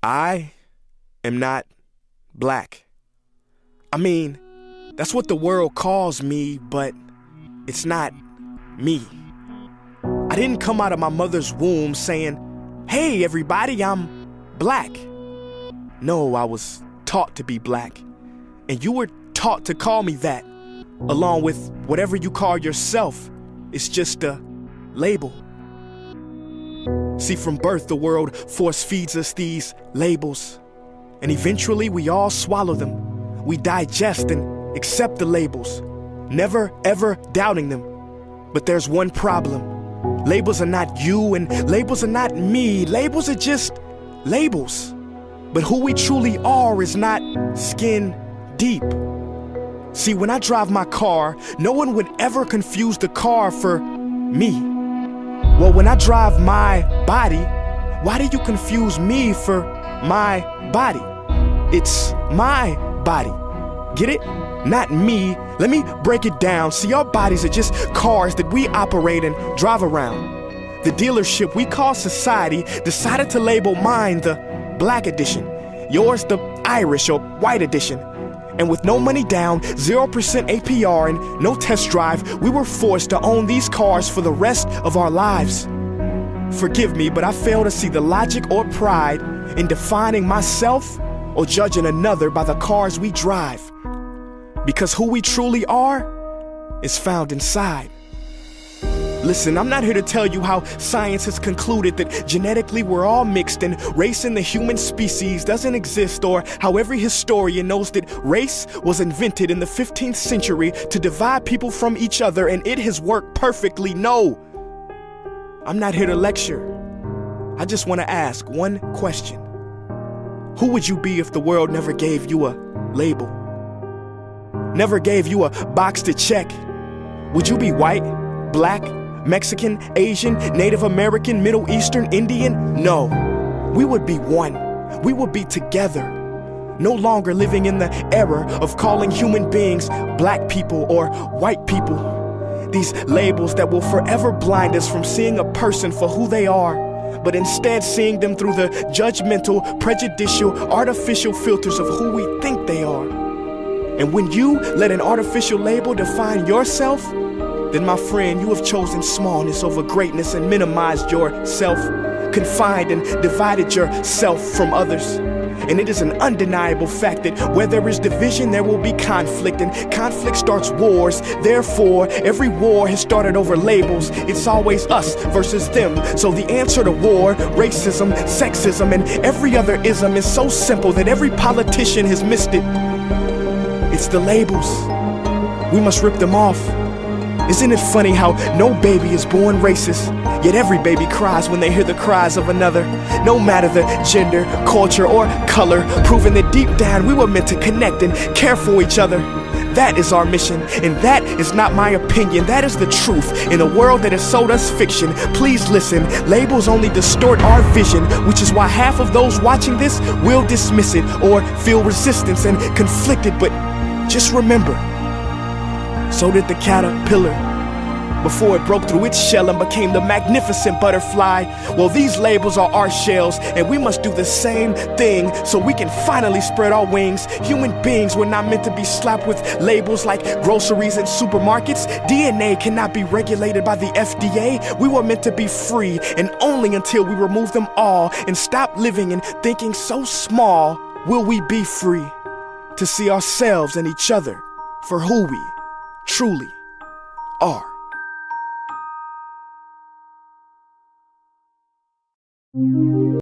I am not black. I mean, that's what the world calls me, but it's not me. I didn't come out of my mother's womb saying, "Hey everybody, I'm black." No, I was taught to be black, and you were taught to call me that, along with whatever you call yourself. It's just a label. See, from birth, the world force feeds us these labels, and eventually we all swallow them. We digest and accept the labels, never ever doubting them. But there's one problem. Labels are not you, and labels are not me. Labels are just labels. But who we truly are is not skin deep. See, when I drive my car, no one would ever confuse the car for me. Well, when I drive my body, why do you confuse me for my body? It's my body. Get it? Not me. Let me break it down. See, our bodies are just cars that we operate and drive around. The dealership we call society decided to label mine the black edition, yours the Irish or white edition. And with no money down, 0% APR, and no test drive, we were forced to own these cars for the rest of our lives. Forgive me, but I fail to see the logic or pride in defining myself or judging another by the cars we drive. Because who we truly are is found inside. Listen, I'm not here to tell you how science has concluded that genetically we're all mixed and race in the human species doesn't exist, or how every historian knows that race was invented in the 15th century to divide people from each other and it has worked perfectly. No, I'm not here to lecture. I just want to ask one question. Who would you be if the world never gave you a label? Never gave you a box to check? Would you be white, black, Mexican, Asian, Native American, Middle Eastern, Indian? No, we would be one. We would be together. No longer living in the era of calling human beings black people or white people. These labels that will forever blind us from seeing a person for who they are, but instead seeing them through the judgmental, prejudicial, artificial filters of who we think they are. And when you let an artificial label define yourself, then my friend, you have chosen smallness over greatness and minimized yourself, confined and divided yourself from others. And it is an undeniable fact that where there is division, there will be conflict, and conflict starts wars. Therefore, every war has started over labels. It's always us versus them. So the answer to war, racism, sexism, and every other ism is so simple that every politician has missed it. It's the labels. We must rip them off. Isn't it funny how no baby is born racist, yet every baby cries when they hear the cries of another, no matter the gender, culture, or color, proving that deep down we were meant to connect and care for each other. That is our mission, and that is not my opinion. That is the truth in a world that has sold us fiction. Please listen, labels only distort our vision, which is why half of those watching this will dismiss it or feel resistance and conflicted. But just remember, so did the caterpillar before it broke through its shell and became the magnificent butterfly. Well, these labels are our shells, and we must do the same thing so we can finally spread our wings. Human beings were not meant to be slapped with labels like groceries and supermarkets. DNA cannot be regulated by the FDA. We were meant to be free, and only until we remove them all and stop living and thinking so small will we be free to see ourselves and each other for who we truly are.